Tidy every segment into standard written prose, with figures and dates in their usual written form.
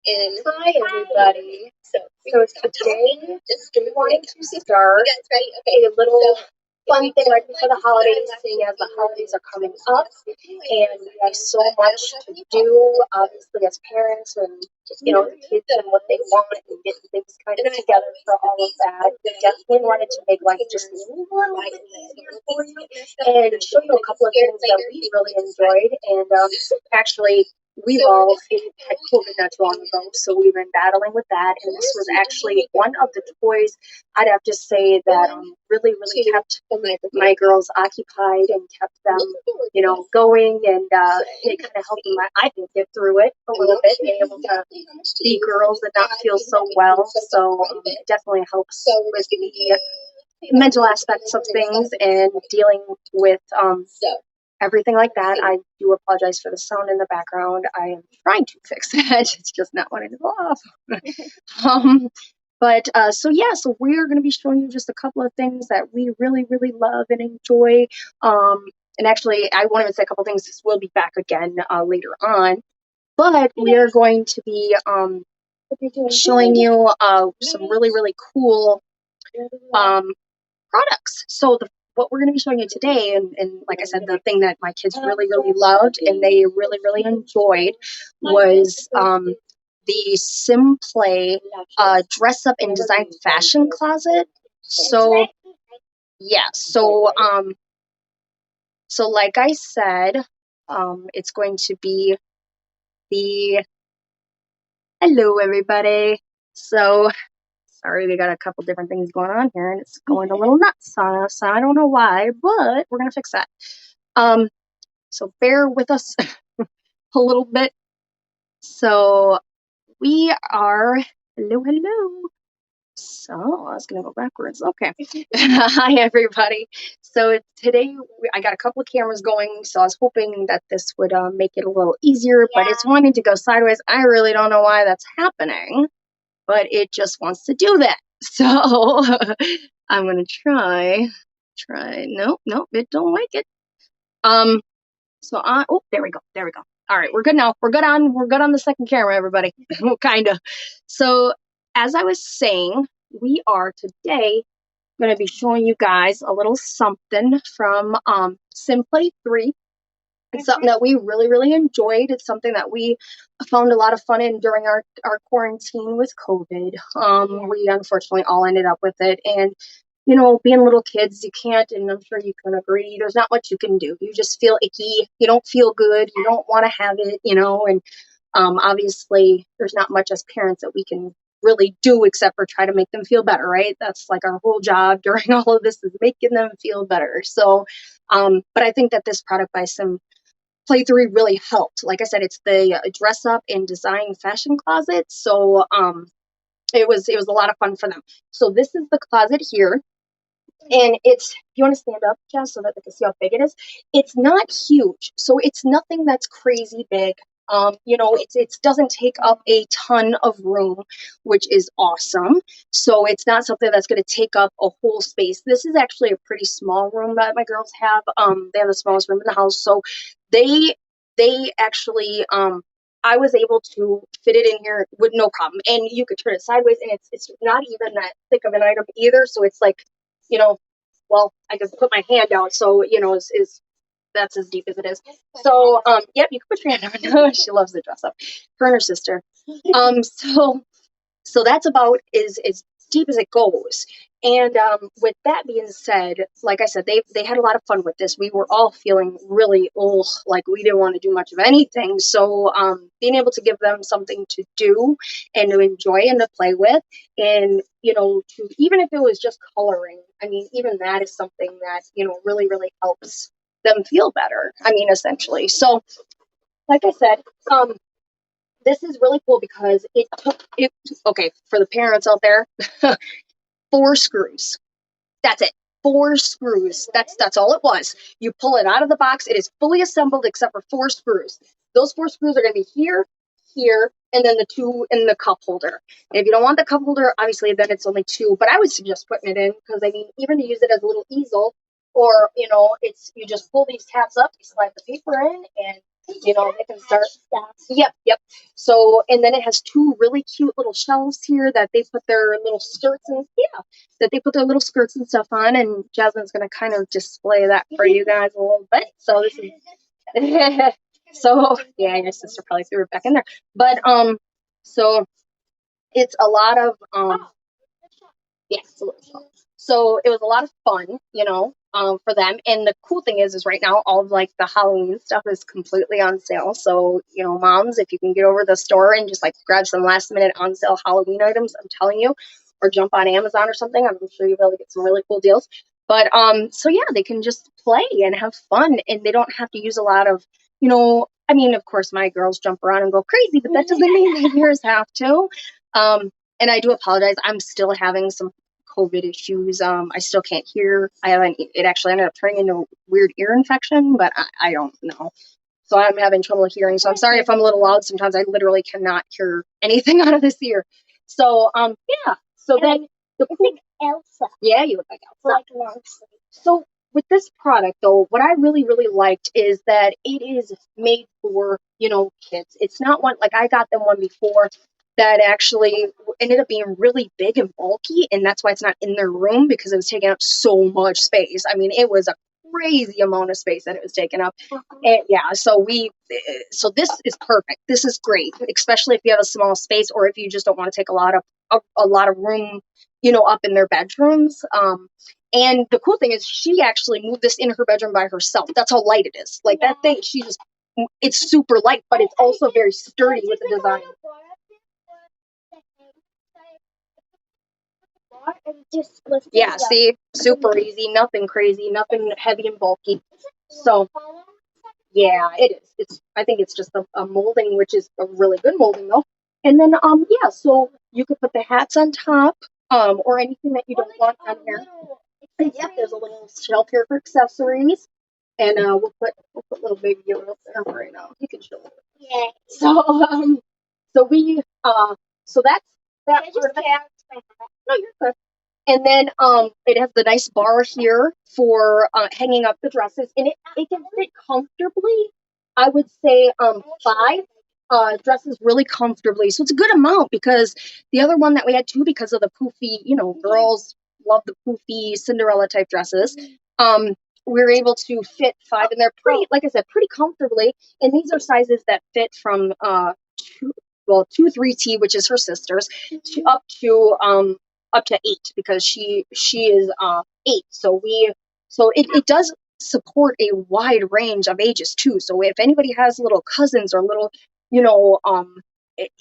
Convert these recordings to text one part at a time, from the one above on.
Hi, everybody. So today, we wanted to start a little fun thing right before the holidays, seeing as the holidays are coming up, and we have so much to do, obviously, as parents, and the kids and what they want, and getting things kind of together for all of that. We definitely wanted to make life just a little bit easier for you, and show you a couple of things that we really enjoyed, and actually. We've all had COVID not too long ago, so we've been battling with that. And this was actually one of the toys I'd have to say that really, really kept my girls occupied and kept them, going. And it kind of helped them, I think, get through it a little bit, being able to be girls that not feel so well. So it definitely helps with the mental aspects of things and dealing with everything like that. I do apologize for the sound in the background. I am trying to fix it. It's just not wanting to go off. So we're going to be showing you just a couple of things that we really, really love and enjoy. And actually, I won't even say a couple of things. We'll be back again later on. But we are going to be showing you some really, really cool products. So what we're going to be showing you today, and like I said, the thing that my kids really, really loved and they really, really enjoyed was the Simplay dress up and design fashion closet. So yeah, so like I said, it's going to be the hello everybody. So sorry, we got a couple different things going on here, and it's going a little nuts on us. I don't know why, but we're gonna fix that. So bear with us a little bit. So we are hello. So I was gonna go backwards. Okay. Hi everybody. So today I got a couple of cameras going, so I was hoping that this would make it a little easier, but it's wanting to go sideways. I really don't know why that's happening, but it just wants to do that. So I'm gonna try. Nope, it don't like it. There we go. All right, we're good now. We're good on the second camera, everybody. Kind of. So as I was saying, we are today going to be showing you guys a little something from Simplay 3. It's something that we really, really enjoyed. It's something that we found a lot of fun in during our quarantine with COVID. We unfortunately all ended up with it. And, being little kids, you can't, and I'm sure you can agree, there's not much you can do. You just feel icky. You don't feel good. You don't want to have it, and obviously there's not much as parents that we can really do except for try to make them feel better, right? That's like our whole job during all of this is making them feel better. So, but I think that this product by Play 3 really helped. Like I said, it's the dress up and design fashion closet. So it was a lot of fun for them. So this is the closet here. And it's, if you want to stand up, Jess, so that they can see how big it is, it's not huge. So it's nothing that's crazy big. It doesn't take up a ton of room, which is awesome. So it's not something that's going to take up a whole space. This is actually a pretty small room that my girls have. They have the smallest room in the house. So they actually, I was able to fit it in here with no problem. And you could turn it sideways, and it's not even that thick of an item either. So it's like, well, I can put my hand out, so is that's as deep as it is. So yep, you can put your hand out. She loves the dress up. Her and her sister. So that's about as deep as it goes. And with that being said, like I said, they had a lot of fun with this. We were all feeling really like we didn't want to do much of anything. So being able to give them something to do and to enjoy and to play with, and to even if it was just coloring, I mean, even that is something that really, really helps them feel better. I mean, essentially. So, like I said, this is really cool because it took it. Okay, for the parents out there, 4 screws. That's it. 4 screws. That's all it was. You pull it out of the box. It is fully assembled except for 4 screws. Those 4 screws are going to be here, here, and then the 2 in the cup holder. And if you don't want the cup holder, obviously then it's only 2. But I would suggest putting it in because I mean, even to use it as a little easel, or it's you just pull these tabs up, you slide the paper in, and You know, they can start. Yep, yep. So, and then it has two really cute little shelves here that they put their little skirts and that they put their little skirts and stuff on. And Jasmine's gonna kind of display that for you guys a little bit. So this is so yeah, your sister probably threw it back in there. But so it's a lot of yeah, so it was a lot of fun, you know, for them. And the cool thing is right now all of like the Halloween stuff is completely on sale. So, you know, moms, if you can get over to the store and just like grab some last minute on sale Halloween items, I'm telling you, or jump on Amazon or something, I'm sure you'll be able to get some really cool deals. But so yeah, they can just play and have fun, and they don't have to use a lot of, you know, I mean, of course my girls jump around and go crazy, but that doesn't mean that yours have to. And I do apologize. I'm still having some COVID issues. I still can't hear. I haven't. It actually ended up turning into a weird ear infection, but I don't know. So I'm having trouble hearing. So I'm sorry if I'm a little loud. Sometimes I literally cannot hear anything out of this ear. So yeah. So then the cool, Elsa. Yeah, you look like Elsa. Like long sleeve. So with this product though, what I really really liked is that it is made for, you know, kids. It's not one like I got them one before that actually ended up being really big and bulky, and that's why it's not in their room, because it was taking up so much space. I mean, it was a crazy amount of space that it was taking up. And yeah, so this is perfect. This is great, especially if you have a small space or if you just don't want to take a lot of room, you know, up in their bedrooms. And the cool thing is she actually moved this in her bedroom by herself. That's how light it is. Like that thing, it's super light, but it's also very sturdy with the design. Yeah, see, super easy, nothing crazy, nothing heavy and bulky. So yeah, it is. I think it's just a molding, which is a really good molding though. And then yeah, so you could put the hats on top, or anything that you don't want on here. Yep, there's a little shelf here for accessories. And we'll put little baby Yoda up there right now. You can show it. Yeah. So we so that's that. No, you're good. And then it has the nice bar here for hanging up the dresses, and it can fit comfortably. I would say 5 dresses really comfortably. So it's a good amount, because the other one that we had too, because of the poofy, you know, girls love the poofy Cinderella type dresses. We were able to fit 5 in there pretty, like I said, pretty comfortably. And these are sizes that fit from 2 3T, which is her sister's, up to 8, because she is 8. So it does support a wide range of ages too. So if anybody has little cousins or little, you know,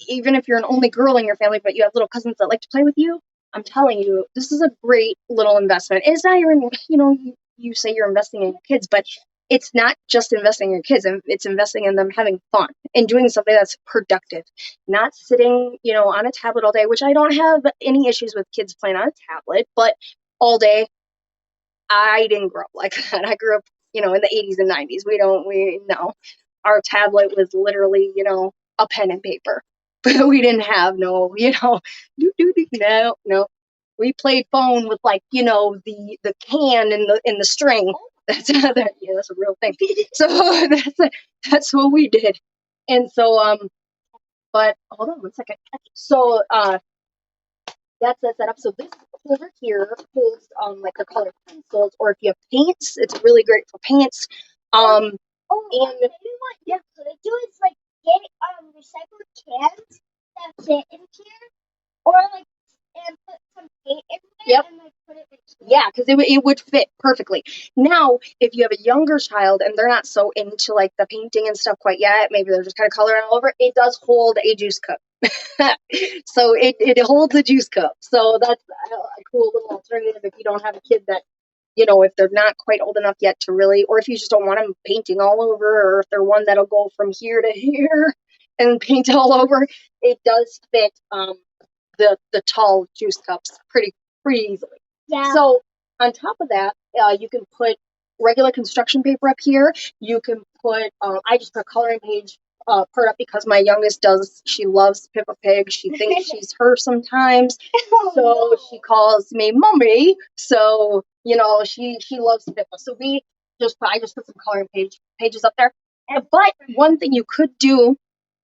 even if you're an only girl in your family, but you have little cousins that like to play with you, I'm telling you, this is a great little investment. It's not your, you know, you say you're investing in your kids, but it's not just investing in your kids, it's investing in them having fun and doing something that's productive, not sitting, you know, on a tablet all day, which I don't have any issues with kids playing on a tablet, but all day, I didn't grow up like that. I grew up, you know, in the 80s and 90s. We no, our tablet was literally, you know, a pen and paper. But we didn't have no, you know, no. We played phone with, like, you know, the can and the string. That's yeah, that's a real thing. So that's what we did. And so but hold on one second. So that's the setup. So this holder here holds like the colored pencils, or if you have paints, it's really great for paints. And maybe what you could do is like get recycled cans that fit in here, or like and put some paint in there. Yep. And like put it in here. Yeah, because it would fit perfectly. Now, if you have a younger child and they're not so into like the painting and stuff quite yet, maybe they're just kind of coloring all over, it does hold a juice cup. So it holds a juice cup. So that's a cool little alternative if you don't have a kid that, you know, if they're not quite old enough yet to really, or if you just don't want them painting all over, or if they're one that'll go from here to here and paint all over, it does fit the tall juice cups pretty easily. Yeah. So on top of that, you can put regular construction paper up here. You can put I just put a coloring page part up, because my youngest she loves Peppa Pig. She thinks she's her sometimes. So she calls me mommy. So, you know, she loves Pippa. So I just put some coloring pages up there. But one thing you could do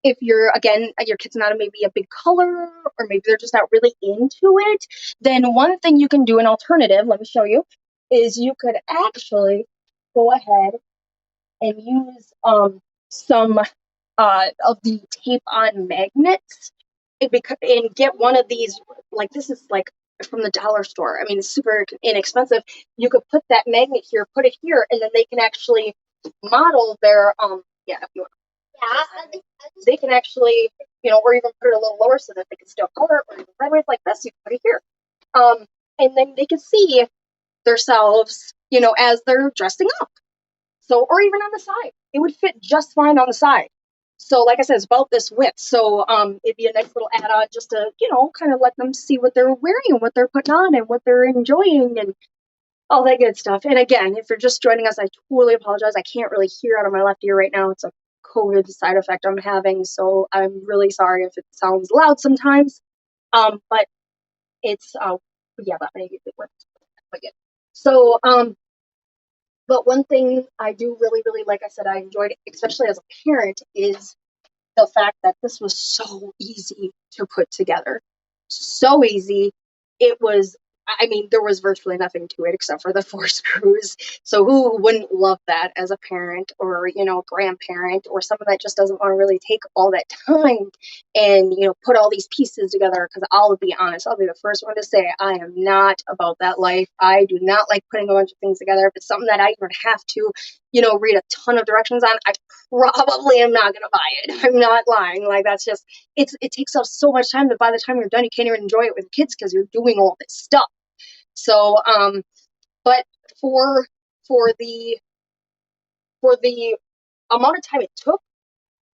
if you're, again, your kid's not maybe a big color, or maybe they're just not really into it, then one thing you can do, an alternative, let me show you, is you could actually go ahead and use some of the tape-on magnets and get one of these. Like, this is like from the dollar store. I mean, it's super inexpensive. You could put that magnet here, put it here, and then they can actually model their yeah, if you want. Yeah, they can actually, or even put it a little lower so that they can still color it, or even sideways like this. You can put it here, and then they can see themselves, as they're dressing up. So, or even on the side, it would fit just fine on the side. So, like I said, it's about this width. So, it'd be a nice little add-on just to, kind of let them see what they're wearing and what they're putting on and what they're enjoying and all that good stuff. And again, if you're just joining us, I totally apologize. I can't really hear out of my left ear right now. It's a COVID side effect I'm having, so I'm really sorry if it sounds loud sometimes. But it's yeah, that maybe it works. So, but one thing I do really, really, like I said, I enjoyed, especially as a parent, is the fact that this was so easy to put together. So easy. It was, I mean, there was virtually nothing to it except for the 4 screws. So who wouldn't love that as a parent or, grandparent, or someone that just doesn't want to really take all that time and, put all these pieces together? Because I'll be honest, I'll be the first one to say I am not about that life. I do not like putting a bunch of things together. If it's something that I even have to, read a ton of directions on, I probably am not going to buy it. I'm not lying. Like, that's just, it takes up so much time that by the time you're done, you can't even enjoy it with kids because you're doing all this stuff. So, but for the amount of time it took,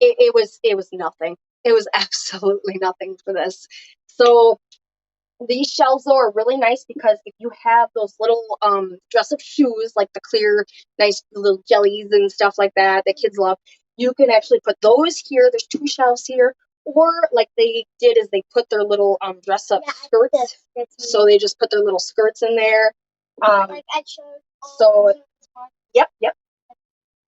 it was nothing. It was absolutely nothing for this. So these shelves though are really nice because if you have those little dress up shoes, like the clear, nice little jellies and stuff like that kids love, you can actually put those here. There's 2 shelves here. Or like they did is they put their little dress up skirts. So they just put their little skirts in there. So yep.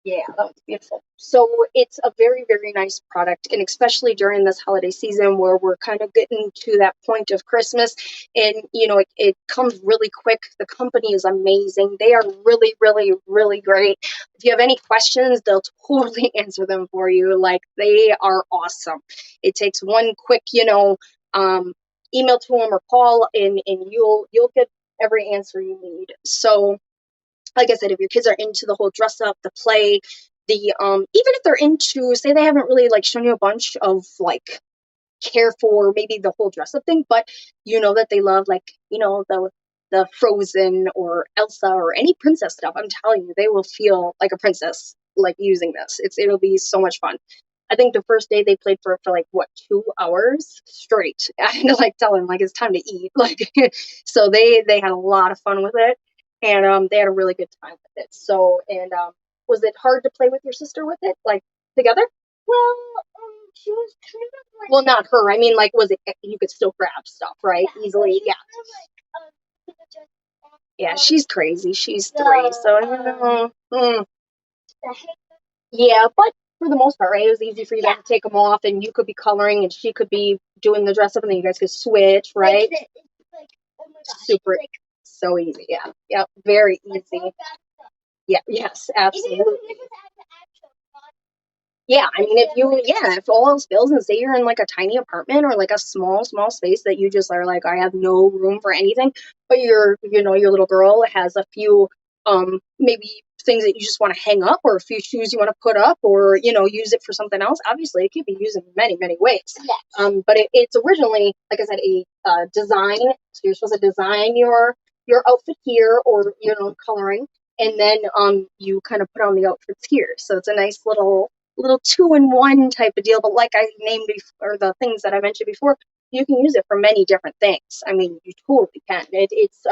Yeah, that was beautiful. So it's a very, very nice product, and especially during this holiday season where we're kind of getting to that point of Christmas, and it comes really quick. The company is amazing. They are really, really, really great. If you have any questions, they'll totally answer them for you. Like, they are awesome. It takes one quick, email to them or call, and you'll get every answer you need. So, like I said, if your kids are into the whole dress up, the play, the even if they're into, say they haven't really like shown you a bunch of like care for maybe the whole dress up thing, but that they love, like, the Frozen or Elsa or any princess stuff, I'm telling you, they will feel like a princess like using this. It'll be so much fun. I think the first day they played for like 2 hours straight. I had to like tell them like it's time to eat. Like, so they had a lot of fun with it, and they had a really good time with it. So, and was it hard to play with your sister with it, like together? Well, she was kind of like, well, not her. I mean, like, was it, you could still grab stuff, right? Yeah, easily, yeah. Yeah, she's crazy. She's 3, so yeah, but for the most part, right, it was easy for you guys to take them off, and you could be coloring, and she could be doing the dress up, and then you guys could switch, right? Like, oh my gosh, super, so easy. Yeah, yeah, very easy. Yeah, yes, absolutely. Yeah, I mean, if all else fails, and say you're in like a tiny apartment or like a small space that you just are like, I have no room for anything, but your little girl has a few, maybe things that you just want to hang up, or a few shoes you want to put up, or, use it for something else. Obviously, it could be used in many, many ways. Yes. But it's originally, like I said, a design. So you're supposed to design your outfit here, or, coloring. And then you kind of put on the outfits here. So it's a nice little 2-in-1 type of deal. But like I named before, or the things that I mentioned before, you can use it for many different things. I mean, you totally can. It's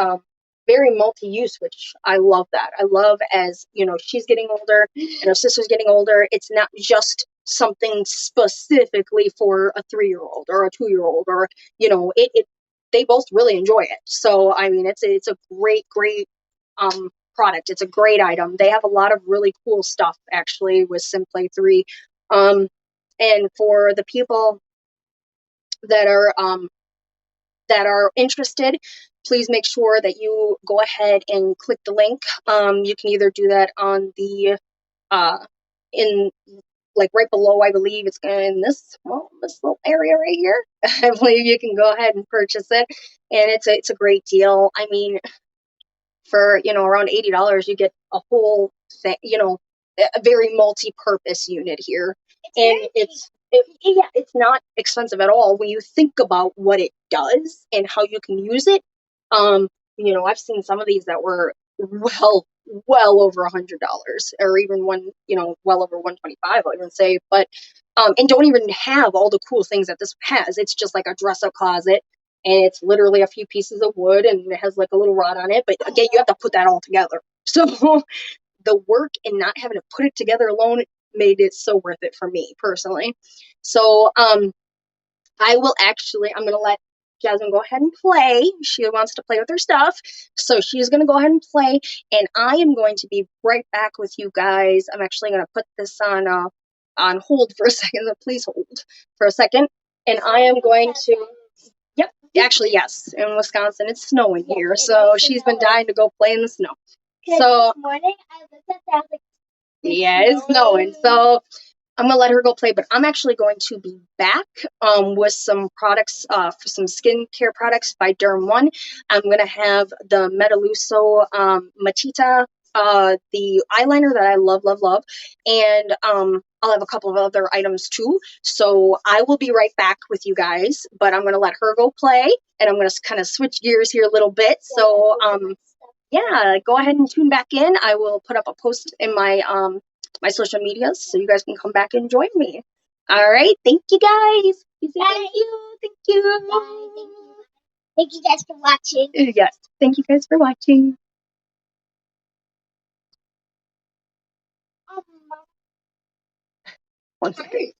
very multi-use, which I love that. I love, as she's getting older and her sister's getting older, it's not just something specifically for a 3-year-old or a 2-year-old, or they both really enjoy it. So I mean, it's a great product. It's a great item. They have a lot of really cool stuff actually with SimPlay 3. And for the people that are interested, please make sure that you go ahead and click the link. You can either do that on the in like right below, I believe it's in this little area right here. I believe you can go ahead and purchase it, and it's a great deal. I mean, for around $80, you get a whole thing, a very multi-purpose unit here, and yeah, it's not expensive at all when you think about what it does and how you can use it. I've seen some of these that were well over $100, or even well over 125, I'll even say, but and don't even have all the cool things that this has. It's just like a dress-up closet, and it's literally a few pieces of wood, and it has like a little rod on it. But again, you have to put that all together. So the work and not having to put it together alone made it so worth it for me personally. So I'm gonna let Jasmine go ahead and play. She wants to play with her stuff, so she's gonna go ahead and play, and I am going to be right back with you guys. I'm actually gonna put this on hold for a second. So please hold for a second, and I am going to. Yep, actually yes. In Wisconsin, it's snowing here, so she's been dying to go play in the snow. So this morning I looked at that, like, yeah, it's snowing. So I'm gonna let her go play, but I'm actually going to be back with some products, for some skincare products by Derm One. I'm gonna have the Metaluso Matita, the eyeliner that I love, love, love, and I'll have a couple of other items too. So I will be right back with you guys, but I'm gonna let her go play, and I'm gonna kind of switch gears here a little bit. So yeah, go ahead and tune back in. I will put up a post in my social medias so you guys can come back and join me. All right, thank you guys. Thank you. thank you guys for watching. Yes, thank you guys for watching. Um, 1 second.